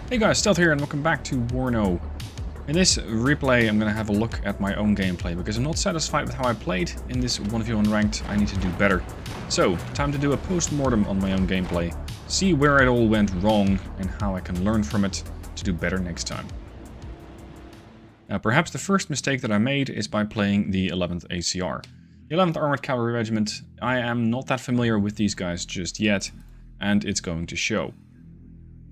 Hey guys, Stealth here and welcome back to WARNO. In this replay I'm going to have a look at my own gameplay because I'm not satisfied with how I played in this 1v1 ranked. I need to do better. So, time to do a post-mortem on my own gameplay, see where it all went wrong and how I can learn from it to do better next time. Now perhaps the first mistake that I made is by playing the 11th ACR. The 11th Armored Cavalry Regiment. I am not that familiar with these guys just yet, and it's going to show.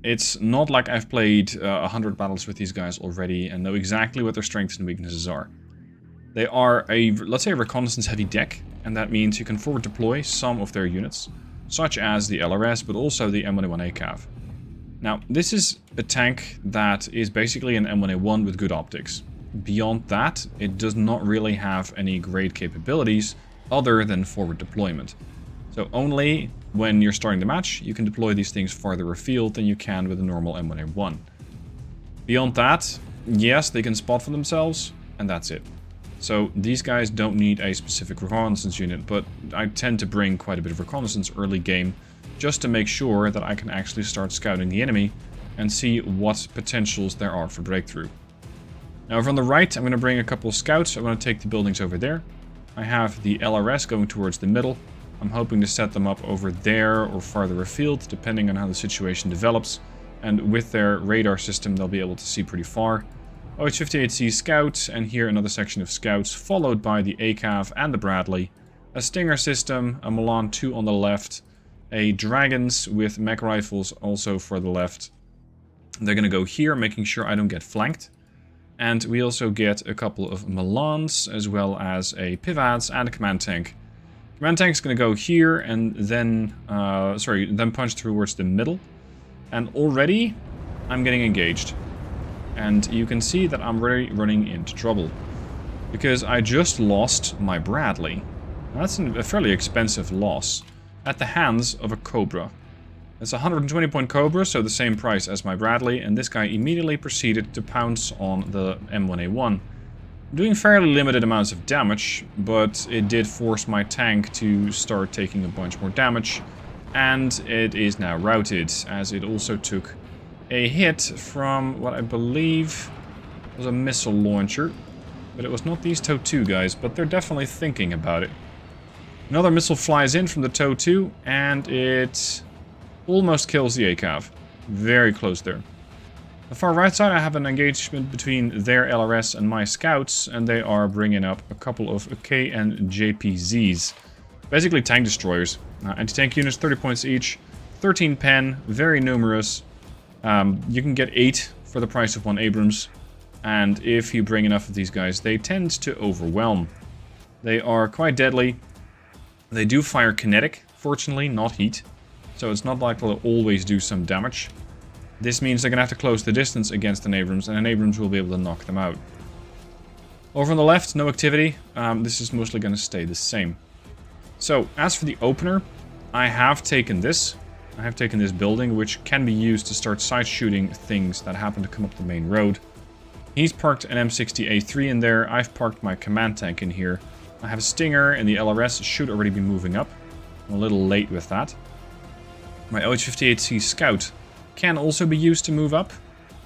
It's not like I've played 100 battles with these guys already and know exactly what their strengths and weaknesses are. They are a, let's say, a reconnaissance heavy deck, and that means you can forward deploy some of their units, such as the LRS, but also the M1A1 ACAV. Now, this is a tank that is basically an M1A1 with good optics. Beyond that, it does not really have any great capabilities other than forward deployment. So only when you're starting the match, you can deploy these things farther afield than you can with a normal M1A1. Beyond that, yes, they can spot for themselves, and that's it. So these guys don't need a specific reconnaissance unit, but I tend to bring quite a bit of reconnaissance early game, just to make sure that I can actually start scouting the enemy and see what potentials there are for breakthrough. Now from the right, I'm going to bring a couple of scouts. I'm going to take the buildings over there. I have the LRS going towards the middle. I'm hoping to set them up over there or farther afield, depending on how the situation develops. And with their radar system, they'll be able to see pretty far. OH-58C Scout, and here another section of Scouts, followed by the ACAV and the Bradley. A Stinger system, a Milan 2 on the left, a Dragons with mech rifles also for the left. They're going to go here, making sure I don't get flanked. And we also get a couple of Milans, as well as a Pivats and a Command Tank. Command Tank is going to go here and then, then punch towards the middle. And already, I'm getting engaged. And you can see that I'm really running into trouble. Because I just lost my Bradley. That's a fairly expensive loss. At the hands of a Cobra. It's a 120 point Cobra, so the same price as my Bradley. And this guy immediately proceeded to pounce on the M1A1. Doing fairly limited amounts of damage, but it did force my tank to start taking a bunch more damage, and it is now routed, as it also took a hit from what I believe was a missile launcher, but it was not these TOW-2 guys, but they're definitely thinking about it. Another missile flies in from the TOW-2, and it almost kills the ACAV. Very close there. On the far right side, I have an engagement between their LRS and my scouts, and they are bringing up a couple of K and JPZs. Basically tank destroyers. Anti-tank units, 30 points each, 13 pen, very numerous. You can get 8 for the price of 1 Abrams, and if you bring enough of these guys, they tend to overwhelm. They are quite deadly. They do fire kinetic, fortunately, not heat, so it's not like they'll always do some damage. This means they're going to have to close the distance against an Abrams, and an Abrams will be able to knock them out. Over on the left, no activity. This is mostly going to stay the same. So, as for the opener, I have taken this. I have taken this building, which can be used to start side shooting things that happen to come up the main road. He's parked an M60A3 in there. I've parked my command tank in here. I have a Stinger, and the LRS should already be moving up. I'm a little late with that. My OH-58C Scout can also be used to move up,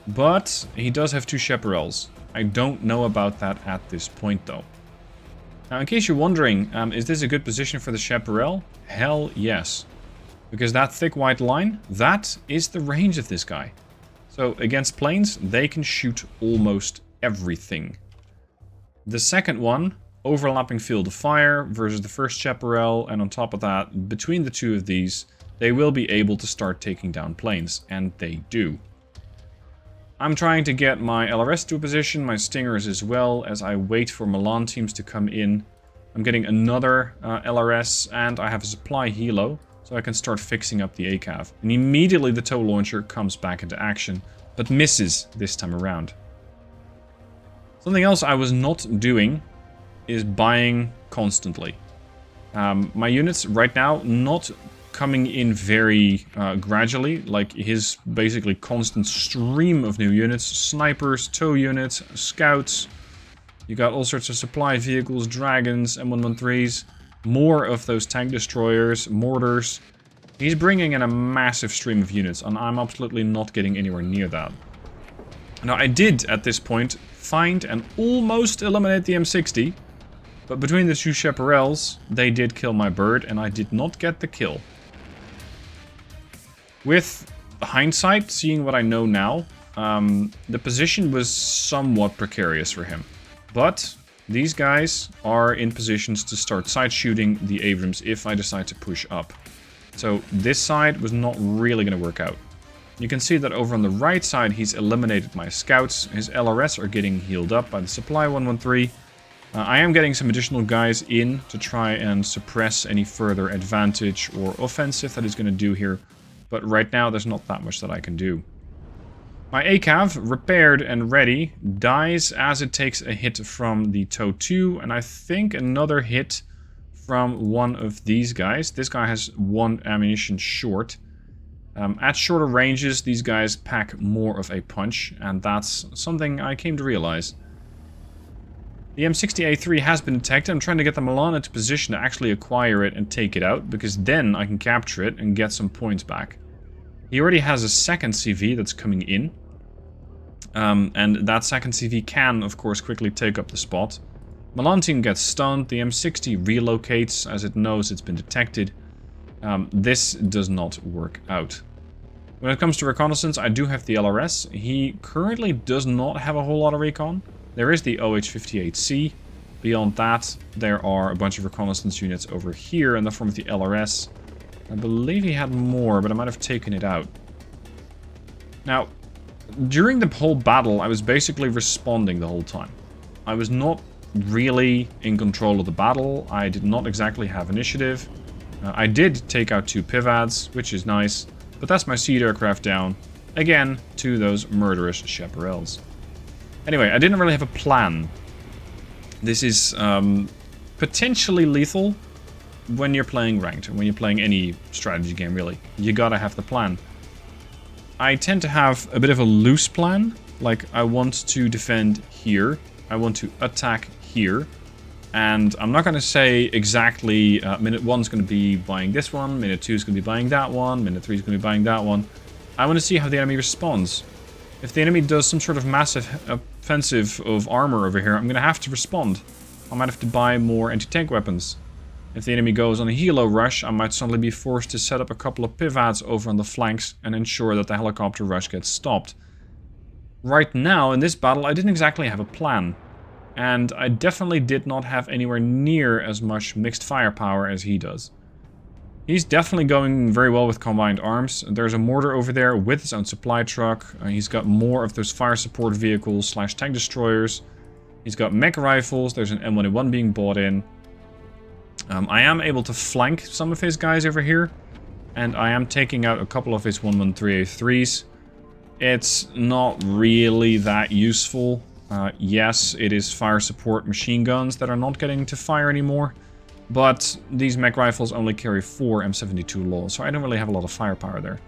but he does have 2 Chaparrals. I don't know about that at this point, though. Now, in case you're wondering, is this a good position for the Chaparral? Hell yes. Because that thick white line, that is the range of this guy. So, against planes, they can shoot almost everything. The second one, overlapping field of fire versus the first Chaparral, and on top of that, between the two of these, they will be able to start taking down planes, and they do. I'm trying to get my LRS to a position, my Stingers as well, as I wait for Milan teams to come in. I'm getting another LRS, and I have a supply helo, so I can start fixing up the ACAV. And immediately the TOW launcher comes back into action, but misses this time around. Something else I was not doing is buying constantly. My units right now, not coming in very gradually, like his basically constant stream of new units, snipers, TOW units, scouts. You got all sorts of supply vehicles, dragons, M113s, more of those tank destroyers, mortars. He's bringing in a massive stream of units, and I'm absolutely not getting anywhere near that. Now, I did, at this point, find and almost eliminate the M60, but between the two chaparrals, they did kill my bird, and I did not get the kill. With hindsight, seeing what I know now, the position was somewhat precarious for him. But these guys are in positions to start side shooting the Abrams if I decide to push up. So this side was not really going to work out. You can see that over on the right side he's eliminated my scouts. His LRS are getting healed up by the supply 113. I am getting some additional guys in to try and suppress any further advantage or offensive that he's going to do here. But right now there's not that much that I can do. My ACAV, repaired and ready, dies as it takes a hit from the TOW 2, and I think another hit from one of these guys. This guy has 1 ammunition short. At shorter ranges, these guys pack more of a punch, and that's something I came to realize. The M60A3 has been detected. I'm trying to get the Milan into position to actually acquire it and take it out, because then I can capture it and get some points back. He already has a second CV that's coming in. And that second CV can, of course, quickly take up the spot. Milan team gets stunned. The M60 relocates as it knows it's been detected. This does not work out. When it comes to reconnaissance, I do have the LRS. He currently does not have a whole lot of recon. There is the OH-58C. Beyond that, there are a bunch of reconnaissance units over here in the form of the LRS. I believe he had more, but I might have taken it out. Now, during the whole battle, I was basically responding the whole time. I was not really in control of the battle. I did not exactly have initiative. I did take out 2 PIVADs, which is nice, but that's my seed aircraft down, again, to those murderous chaparrals. Anyway, I didn't really have a plan. This is potentially lethal when you're playing ranked, or when you're playing any strategy game, really. You gotta have the plan. I tend to have a bit of a loose plan, like I want to defend here, I want to attack here, and I'm not gonna say exactly minute 1's gonna be buying this one, minute 2's gonna be buying that one, minute 3's gonna be buying that one. I want to see how the enemy responds. If the enemy does some sort of massive offensive of armor over here, I'm going to have to respond. I might have to buy more anti-tank weapons. If the enemy goes on a helo rush, I might suddenly be forced to set up a couple of pivots over on the flanks and ensure that the helicopter rush gets stopped. Right now, in this battle, I didn't exactly have a plan. And I definitely did not have anywhere near as much mixed firepower as he does. He's definitely going very well with combined arms. There's a mortar over there with his own supply truck. He's got more of those fire support vehicles / tank destroyers. He's got mech rifles. There's an M1A1 being bought in. I am able to flank some of his guys over here. And I am taking out a couple of his 113A3s. It's not really that useful. Yes, it is fire support machine guns that are not getting to fire anymore. But these mech rifles only carry 4 M72 LOL, so I don't really have a lot of firepower there.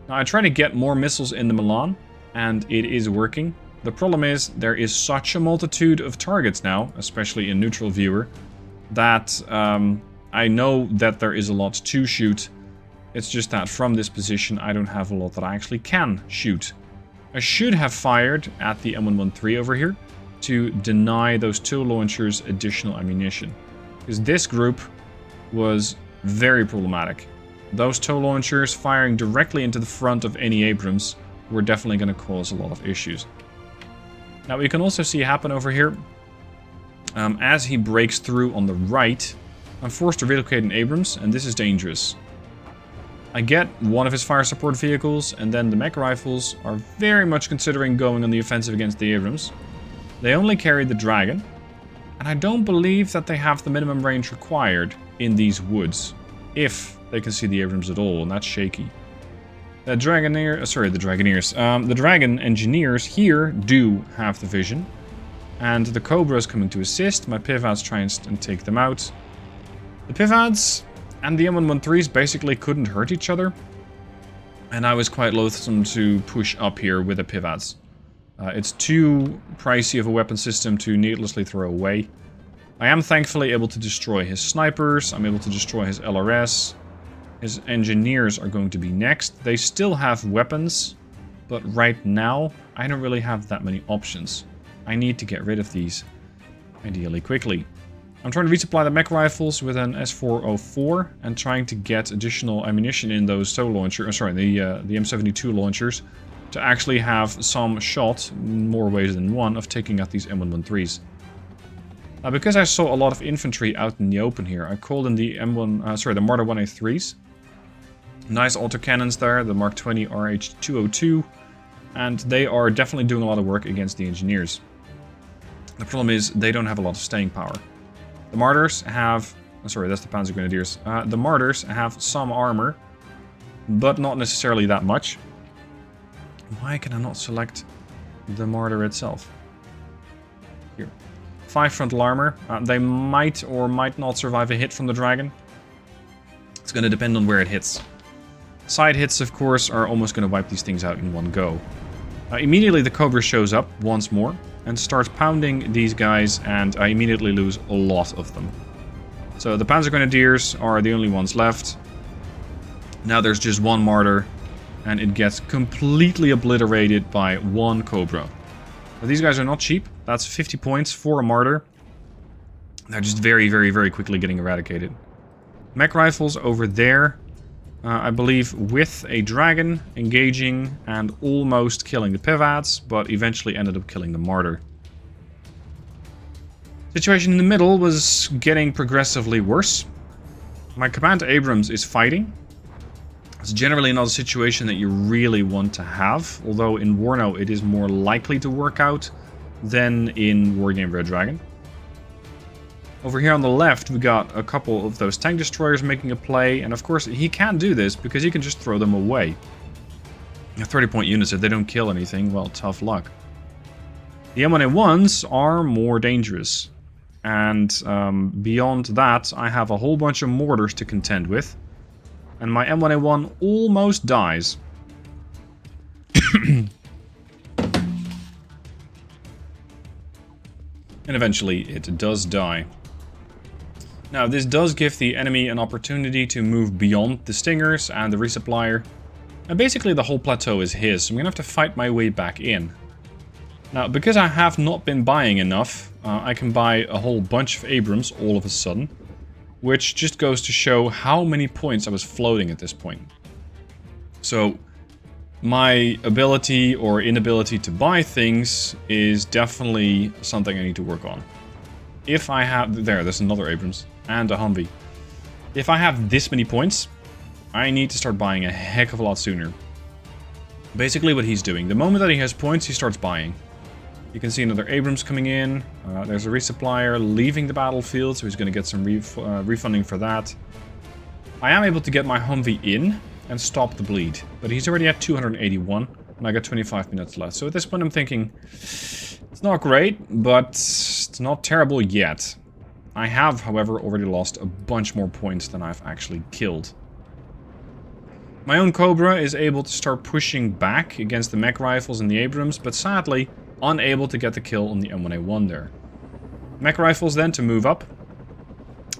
Now I try to get more missiles in the Milan, and it is working. The problem is, there is such a multitude of targets now, especially in neutral viewer, that I know that there is a lot to shoot. It's just that from this position I don't have a lot that I actually can shoot. I should have fired at the M113 over here to deny those TOW launchers additional ammunition. Because this group was very problematic. Those TOW launchers firing directly into the front of any Abrams were definitely going to cause a lot of issues. Now we can also see happen over here, as he breaks through on the right, I'm forced to relocate an Abrams, and this is dangerous. I get one of his fire support vehicles, and then the mech rifles are very much considering going on the offensive against the Abrams. They only carry the Dragon. And I don't believe that they have the minimum range required in these woods, if they can see the Abrams at all, and that's shaky. The Dragon Engineers here do have the vision, and the Cobra is coming to assist. My Pivads try and take them out. The Pivads and the M113s basically couldn't hurt each other, and I was quite loathsome to push up here with the Pivads. It's too pricey of a weapon system to needlessly throw away. I am thankfully able to destroy his snipers, I'm able to destroy his LRS. His engineers are going to be next. They still have weapons, but right now I don't really have that many options. I need to get rid of these, ideally quickly. I'm trying to resupply the mech rifles with an S404 and trying to get additional ammunition in those the M72 launchers to actually have some shot, more ways than one, of taking out these M113s. Now, because I saw a lot of infantry out in the open here, I called in the the Marder 183s. Nice autocannons there, the Mark 20 RH202, and they are definitely doing a lot of work against the engineers. The problem is they don't have a lot of staying power. The Martyrs have... Sorry, that's the Panzer Grenadiers. The Martyrs have some armor, but not necessarily that much. Why can I not select the Martyr itself? Here. 5 frontal armor. They might or might not survive a hit from the Dragon. It's going to depend on where it hits. Side hits, of course, are almost going to wipe these things out in one go. Immediately the Cobra shows up once more and starts pounding these guys, and I immediately lose a lot of them. So the Panzer Grenadiers are the only ones left. Now there's just one Martyr, and it gets completely obliterated by one Cobra. Now, these guys are not cheap. That's 50 points for a Martyr. They're just very, very, very quickly getting eradicated. Mech rifles over there. I believe with a Dragon engaging and almost killing the Pivats, but eventually ended up killing the Martyr. Situation in the middle was getting progressively worse. My Command Abrams is fighting. It's generally not a situation that you really want to have, although in WARNO it is more likely to work out than in Wargame Red Dragon. Over here on the left, we got a couple of those tank destroyers making a play, and of course he can't do this because he can just throw them away. 30-point units, if they don't kill anything, well, tough luck. The M1A1s are more dangerous, and beyond that, I have a whole bunch of mortars to contend with, and my M1A1 almost dies. And eventually it does die. Now, this does give the enemy an opportunity to move beyond the Stingers and the resupplier. And basically the whole plateau is his, so I'm going to have to fight my way back in. Now, because I have not been buying enough, I can buy a whole bunch of Abrams all of a sudden. Which just goes to show how many points I was floating at this point. So, my ability or inability to buy things is definitely something I need to work on. If I have... there's another Abrams. And a Humvee. If I have this many points, I need to start buying a heck of a lot sooner. Basically what he's doing. The moment that he has points, he starts buying. You can see another Abrams coming in. There's a resupplier leaving the battlefield, so he's going to get some refunding for that. I am able to get my Humvee in and stop the bleed. But he's already at 281, and I got 25 minutes left. So at this point I'm thinking, it's not great, but it's not terrible yet. I have, however, already lost a bunch more points than I've actually killed. My own Cobra is able to start pushing back against the mech rifles and the Abrams, but sadly unable to get the kill on the M1A1 there. Mech rifles then to move up.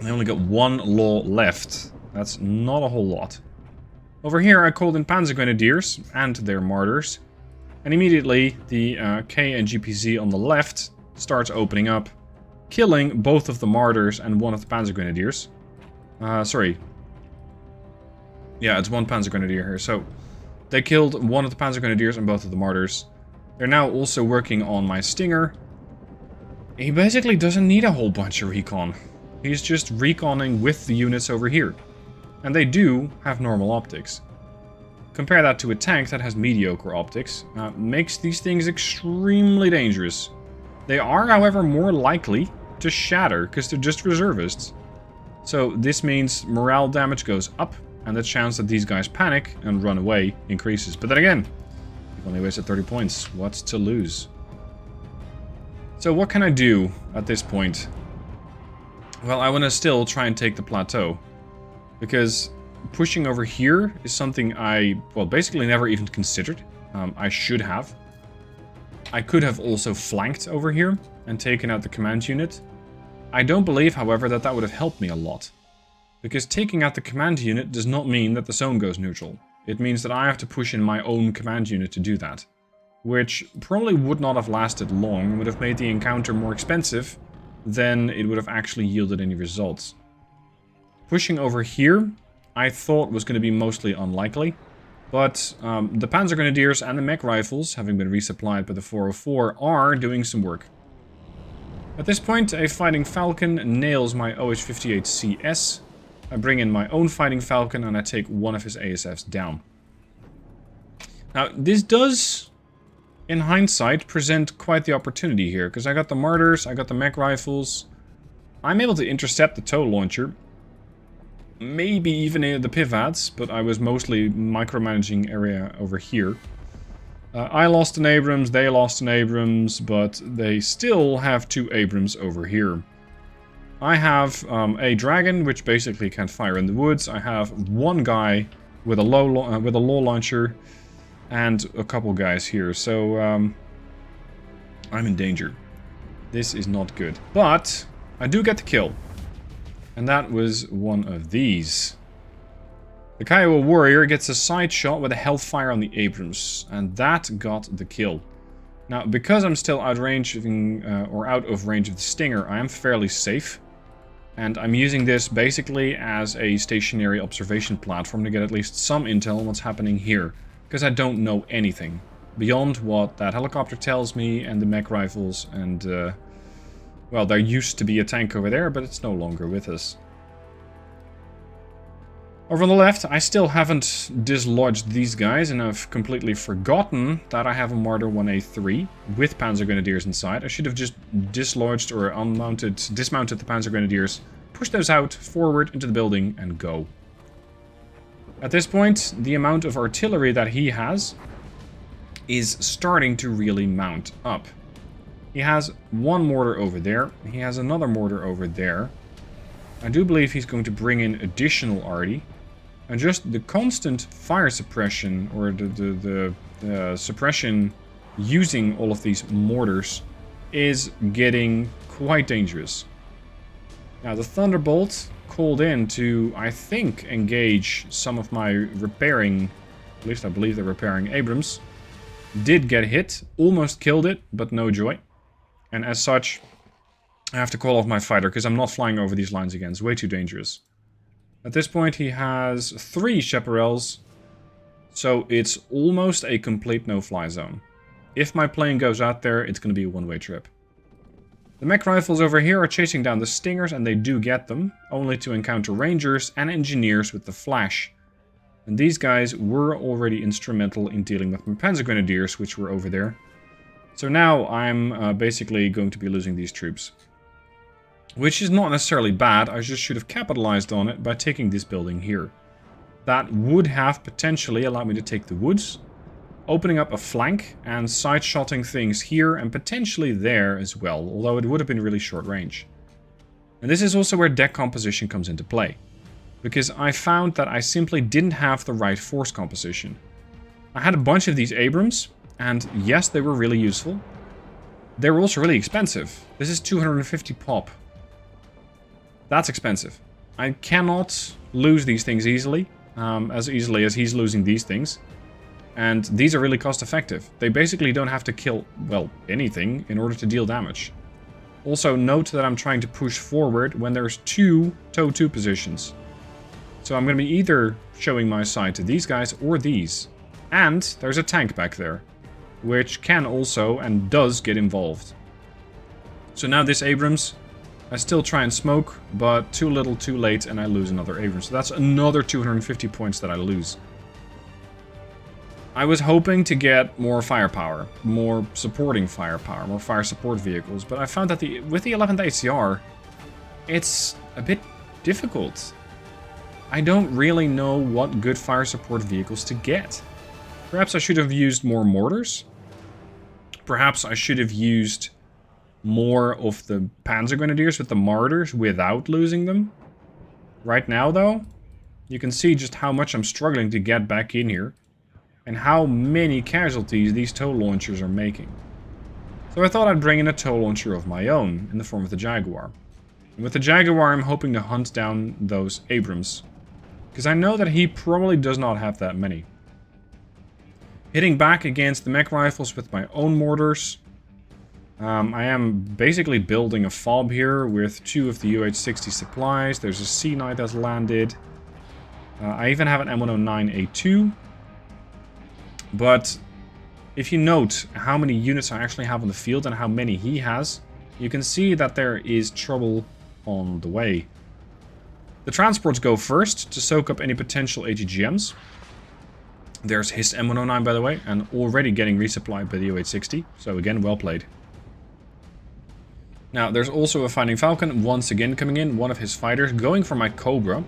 They only got one law left. That's not a whole lot. Over here I called in Panzer Grenadiers and their Martyrs. And immediately the K and GPZ on the left starts opening up, killing both of the Martyrs and one of the Panzer Grenadiers. Sorry. Yeah, it's one Panzer Grenadier here. So they killed one of the Panzer Grenadiers and both of the Martyrs. They're now also working on my Stinger. He basically doesn't need a whole bunch of recon. He's just reconning with the units over here. And they do have normal optics. Compare that to a tank that has mediocre optics. Makes these things extremely dangerous. They are, however, more likely to shatter because they're just reservists. So this means morale damage goes up, and the chance that these guys panic and run away increases. But then again, you've only wasted 30 points. What's to lose? So what can I do at this point? Well, I want to still try and take the plateau. Because pushing over here is something I, well, basically never even considered. I should have. I could have also flanked over here and taken out the command unit. I don't believe, however, that that would have helped me a lot. Because taking out the command unit does not mean that the zone goes neutral. It means that I have to push in my own command unit to do that. Which probably would not have lasted long and would have made the encounter more expensive than it would have actually yielded any results. Pushing over here, I thought was going to be mostly unlikely. But the Panzer Grenadiers and the mech rifles, having been resupplied by the 404, are doing some work. At this point, a Fighting Falcon nails my OH-58CS. I bring in my own Fighting Falcon and I take one of his ASFs down. Now, this does, in hindsight, present quite the opportunity here, because I got the Martyrs, I got the mech rifles. I'm able to intercept the tow launcher. Maybe even the pivots, but I was mostly micromanaging area over here. I lost an Abrams, they lost an Abrams, but they still have 2 Abrams over here. I have a Dragon, which basically can't fire in the woods. I have one guy with a law launcher, and a couple guys here. So I'm in danger. This is not good, but I do get the kill. And that was one of these. The Kiowa Warrior gets a side shot with a Hellfire on the Abrams, and that got the kill. Now, because I'm still out of range of the Stinger, I am fairly safe. And I'm using this basically as a stationary observation platform to get at least some intel on what's happening here. Because I don't know anything beyond what that helicopter tells me and the mech rifles and... well, there used to be a tank over there, but it's no longer with us. Over on the left, I still haven't dislodged these guys, and I've completely forgotten that I have a Marder 1A3 with Panzer Grenadiers inside. I should have just dislodged or dismounted the Panzer Grenadiers, push those out, forward into the building, and go. At this point, the amount of artillery that he has is starting to really mount up. He has one mortar over there. He has another mortar over there. I do believe he's going to bring in additional arty. And just the constant fire suppression, or the suppression using all of these mortars, is getting quite dangerous. Now the Thunderbolt called in to, I think, engage some of my repairing, at least I believe they're repairing Abrams. Did get hit, almost killed it, but no joy. And as such, I have to call off my fighter, because I'm not flying over these lines again. It's way too dangerous. At this point, he has 3 Chaparrals, so it's almost a complete no-fly zone. If my plane goes out there, it's going to be a one-way trip. The mech rifles over here are chasing down the Stingers, and they do get them, only to encounter Rangers and Engineers with the Flash. And these guys were already instrumental in dealing with my Panzer Grenadiers, which were over there. So now I'm basically going to be losing these troops. Which is not necessarily bad, I just should have capitalized on it by taking this building here. That would have potentially allowed me to take the woods, opening up a flank and side-shotting things here and potentially there as well, although it would have been really short range. And this is also where deck composition comes into play, because I found that I simply didn't have the right force composition. I had a bunch of these Abrams, and yes, they were really useful. They were also really expensive. This is 250 pop. That's expensive. I cannot lose these things easily as he's losing these things. And these are really cost effective. They basically don't have to kill, well, anything in order to deal damage. Also note that I'm trying to push forward when there's 2 tow 2 positions. So I'm going to be either showing my side to these guys or these. And there's a tank back there, which can also and does get involved. So now this Abrams, I still try and smoke, but too little, too late, and I lose another Abrams. So that's another 250 points that I lose. I was hoping to get more firepower, more supporting firepower, more fire support vehicles, but I found that with the 11th ACR, it's a bit difficult. I don't really know what good fire support vehicles to get. Perhaps I should have used more mortars. Perhaps I should have used more of the Panzer Grenadiers with the Martyrs without losing them. Right now, though, you can see just how much I'm struggling to get back in here and how many casualties these tow launchers are making. So I thought I'd bring in a tow launcher of my own in the form of the Jaguar. And with the Jaguar, I'm hoping to hunt down those Abrams. Because I know that he probably does not have that many. Hitting back against the mech rifles with my own mortars. I am basically building a fob here with 2 of the UH-60 supplies. There's a Sea Knight that's landed. I even have an M109A2. But if you note how many units I actually have on the field and how many he has, you can see that there is trouble on the way. The transports go first to soak up any potential ATGMs. There's his M109, by the way, and already getting resupplied by the UH-60. So again, well played. Now, there's also a Fighting Falcon once again coming in, one of his fighters, going for my Cobra.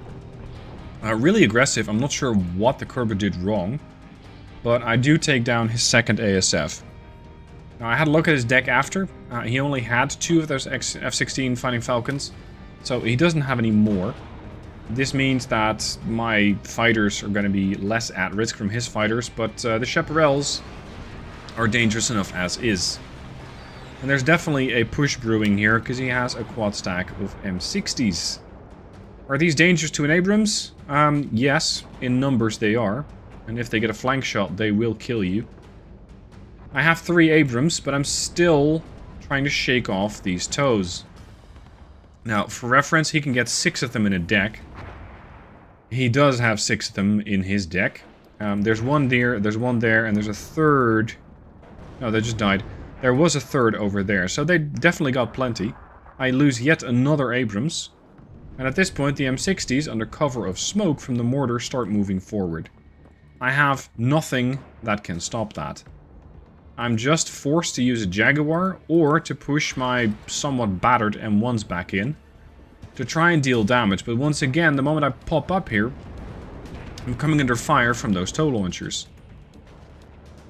Really aggressive. I'm not sure what the Cobra did wrong, but I do take down his second ASF. Now, I had a look at his deck after. He only had 2 of those F-16 Fighting Falcons, so he doesn't have any more. This means that my fighters are going to be less at risk from his fighters, but the Chaparrals are dangerous enough as is. And there's definitely a push brewing here, because he has a quad stack of M60s. Are these dangerous to an Abrams? Yes, in numbers they are. And if they get a flank shot, they will kill you. I have 3 Abrams, but I'm still trying to shake off these toes. Now, for reference, he can get 6 of them in a deck. He does have 6 of them in his deck. There's one there, there's one there, and there's a third... No, they just died. There was a third over there, so they definitely got plenty. I lose yet another Abrams. And at this point, the M60s, under cover of smoke from the mortar, start moving forward. I have nothing that can stop that. I'm just forced to use a Jaguar, or to push my somewhat battered M1s back in, to try and deal damage. But once again, the moment I pop up here, I'm coming under fire from those tow launchers.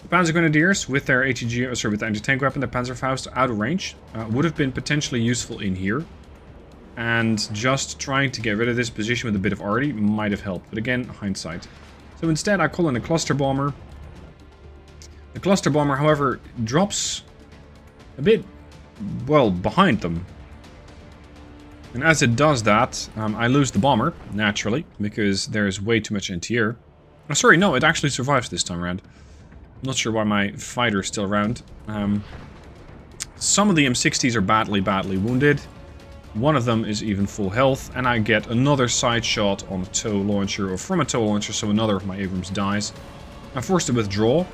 The Panzer Grenadiers, with their ATG, sorry, with the anti-tank weapon, the Panzerfaust out of range, would have been potentially useful in here. And just trying to get rid of this position with a bit of arty might have helped. But again, hindsight. So instead, I call in a cluster bomber. The cluster bomber, however, drops a bit, well, behind them. And as it does that, I lose the bomber, naturally, because there's way too much anti-air. Oh, sorry, no, it actually survives this time around. I'm not sure why my fighter is still around. Some of the M60s are badly wounded. One of them is even full health, and I get another side shot on a tow launcher, or from a tow launcher, so another of my Abrams dies. I'm forced to withdraw,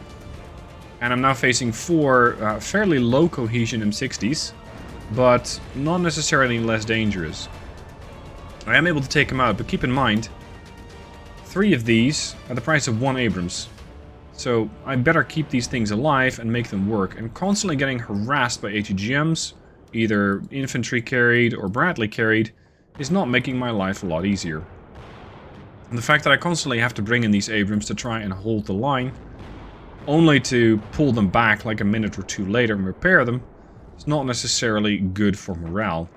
and I'm now facing 4 fairly low cohesion M60s, but not necessarily less dangerous. I am able to take them out, but keep in mind, 3 of these are the price of 1 Abrams. So I better keep these things alive and make them work, and constantly getting harassed by ATGMs, either infantry carried or Bradley carried, is not making my life a lot easier. And the fact that I constantly have to bring in these Abrams to try and hold the line, only to pull them back like a minute or 2 later and repair them, is not necessarily good for morale.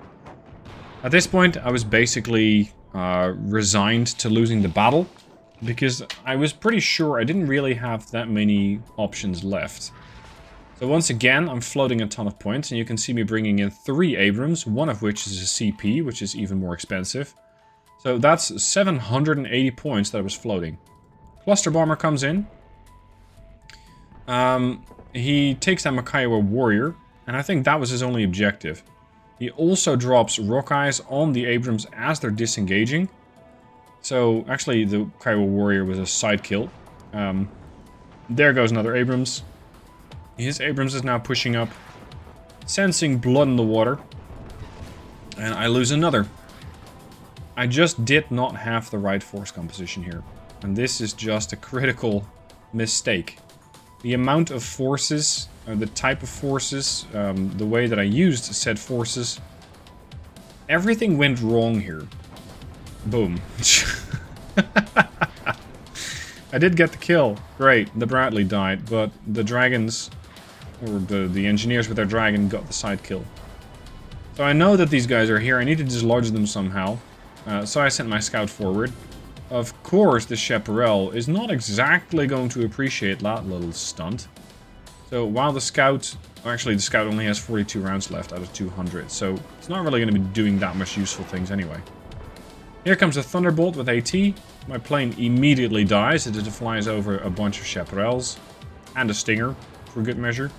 At this point, I was basically resigned to losing the battle, because I was pretty sure I didn't really have that many options left. So once again, I'm floating a ton of points, and you can see me bringing in 3 Abrams, one of which is a CP, which is even more expensive. So that's 780 points that I was floating. Cluster Bomber comes in. He takes down Kiowa Warrior, and I think that was his only objective. He also drops Rockeyes on the Abrams as they're disengaging. So, actually, the Kiowa Warrior was a side kill. There goes another Abrams. His Abrams is now pushing up, sensing blood in the water. And I lose another. I just did not have the right force composition here. And this is just a critical mistake. The amount of forces, the type of forces, the way that I used said forces, everything went wrong here. Boom. I did get the kill. Great, the Bradley died, but the dragons, or the engineers with their dragon, got the side kill. So I know that these guys are here. I need to dislodge them somehow. So I sent my scout forward. Of course, the Chaparral is not exactly going to appreciate that little stunt. So while the scout... Actually, the scout only has 42 rounds left out of 200. So it's not really going to be doing that much useful things anyway. Here comes a Thunderbolt with AT. My plane immediately dies as it flies over a bunch of chaparrals. And a Stinger, for good measure.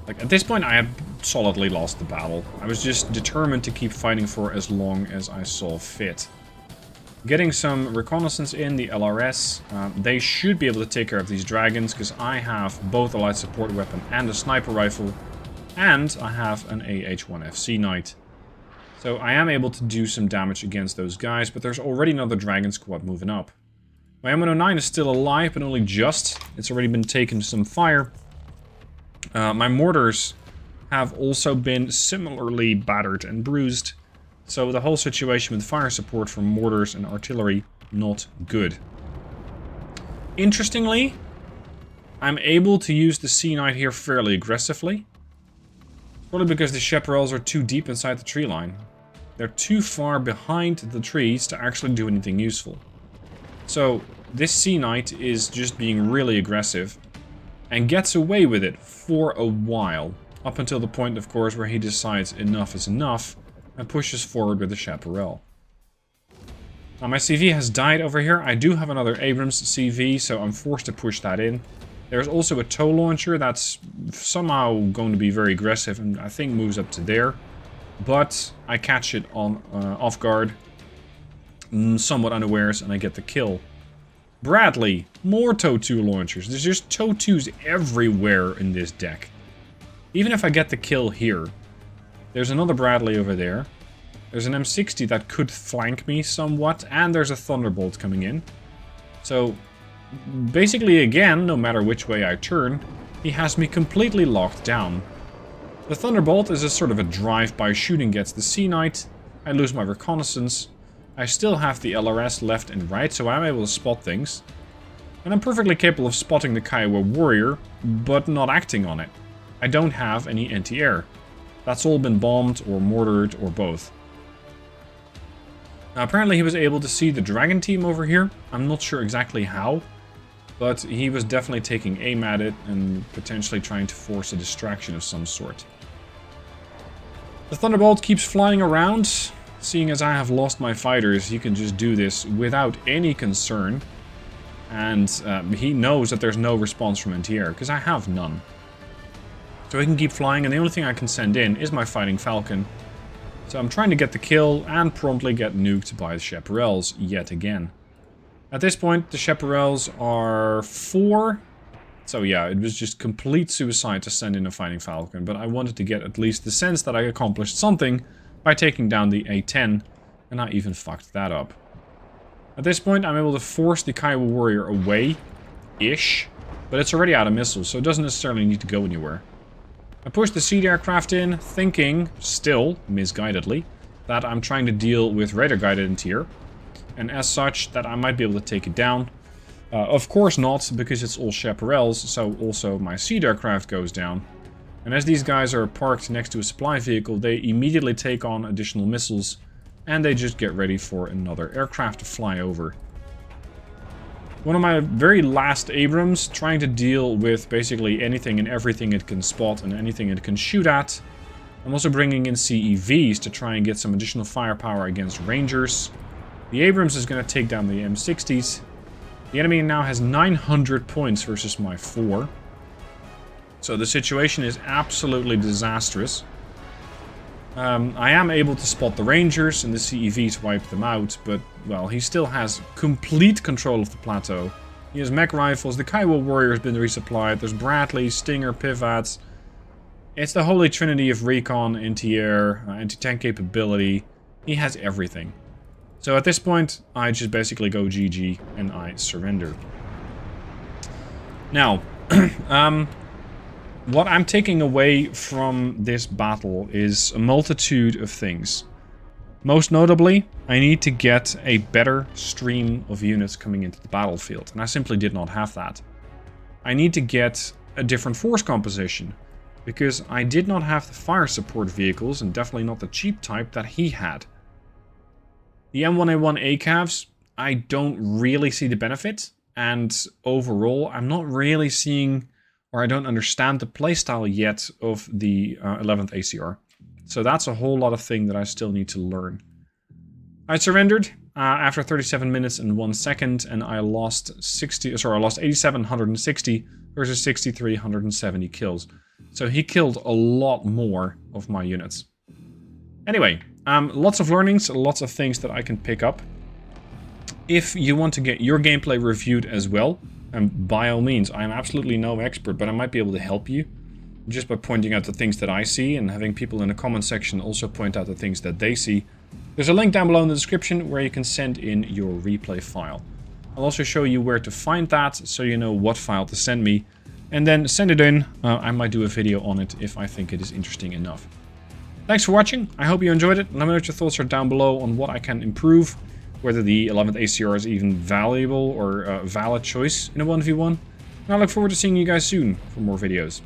Like, at this point, I had solidly lost the battle. I was just determined to keep fighting for as long as I saw fit. Getting some reconnaissance in, the LRS. They should be able to take care of these dragons, because I have both a light support weapon and a sniper rifle. And I have an AH-1FC Knight. So I am able to do some damage against those guys, but there's already another dragon squad moving up. My M109 is still alive, but only just. It's already been taking some fire. My mortars have also been similarly battered and bruised. So the whole situation with fire support from mortars and artillery, not good. Interestingly, I'm able to use the Sea Knight here fairly aggressively. Probably because the chaparrals are too deep inside the tree line. They're too far behind the trees to actually do anything useful. So this Sea Knight is just being really aggressive. And gets away with it for a while. Up until the point, of course, where he decides enough is enough. And pushes forward with the chaparral. Now my CV has died over here. I do have another Abrams CV, so I'm forced to push that in. There's also a tow launcher that's somehow going to be very aggressive and I think moves up to there. But I catch it on off guard, somewhat unawares, and I get the kill. Bradley, more tow 2 launchers. There's just tow 2s everywhere in this deck. Even if I get the kill here, there's another Bradley over there. There's an M60 that could flank me somewhat, and there's a Thunderbolt coming in. So, basically again, no matter which way I turn, he has me completely locked down. The Thunderbolt is a sort of a drive-by shooting gets the Sea Knight. I lose my reconnaissance. I still have the LRS left and right, so I'm able to spot things. And I'm perfectly capable of spotting the Kiowa Warrior, but not acting on it. I don't have any anti-air. That's all been bombed or mortared or both. Now apparently he was able to see the dragon team over here. I'm not sure exactly how, but he was definitely taking aim at it and potentially trying to force a distraction of some sort. The Thunderbolt keeps flying around. Seeing as I have lost my fighters, he can just do this without any concern. And he knows that there's no response from anti-air, because I have none. So he can keep flying, and the only thing I can send in is my Fighting Falcon. So I'm trying to get the kill and promptly get nuked by the chaparrals yet again. At this point, the chaparrals are 4. So yeah, it was just complete suicide to send in a Fighting Falcon, but I wanted to get at least the sense that I accomplished something by taking down the A10, and I even fucked that up. At this point, I'm able to force the Kiowa Warrior away-ish, but it's already out of missiles, so it doesn't necessarily need to go anywhere. I push the seed aircraft in, thinking, still, misguidedly, that I'm trying to deal with radar-guided anti-air, and as such, that I might be able to take it down. Of course not, because it's all chaparrals, so also my seed aircraft goes down. And as these guys are parked next to a supply vehicle, they immediately take on additional missiles, and they just get ready for another aircraft to fly over. One of my very last Abrams, trying to deal with basically anything and everything it can spot and anything it can shoot at. I'm also bringing in CEVs to try and get some additional firepower against Rangers. The Abrams is going to take down the M60s. The enemy now has 900 points versus my 4. So the situation is absolutely disastrous. I am able to spot the Rangers and the CEVs wipe them out, but, well, he still has complete control of the plateau. He has mech rifles, the Kiowa Warrior has been resupplied, there's Bradley, Stinger, Pivats. It's the holy trinity of recon, anti-air, anti-tank capability. He has everything. So at this point, I just basically go GG and I surrender. Now, what I'm taking away from this battle is a multitude of things. Most notably, I need to get a better stream of units coming into the battlefield, and I simply did not have that. I need to get a different force composition, because I did not have the fire support vehicles, and definitely not the cheap type that he had. The M1A1 ACAVs, I don't really see the benefit, and overall, I'm not really seeing or I don't understand the playstyle yet of the 11th ACR. So that's a whole lot of thing that I still need to learn. I surrendered after 37 minutes and 1 second, and I lost 8,760 versus 6,370 kills. So he killed a lot more of my units. Anyway, lots of learnings, lots of things that I can pick up. If you want to get your gameplay reviewed as well, by all means, I am absolutely no expert, but I might be able to help you just by pointing out the things that I see and having people in the comment section also point out the things that they see. There's a link down below in the description where you can send in your replay file. I'll also show you where to find that so you know what file to send me, and then send it in. I might do a video on it if I think it is interesting enough. Thanks for watching. I hope you enjoyed it. Let me know what your thoughts are down below on what I can improve, whether the 11th ACR is even valuable or a valid choice in a 1v1. And I look forward to seeing you guys soon for more videos.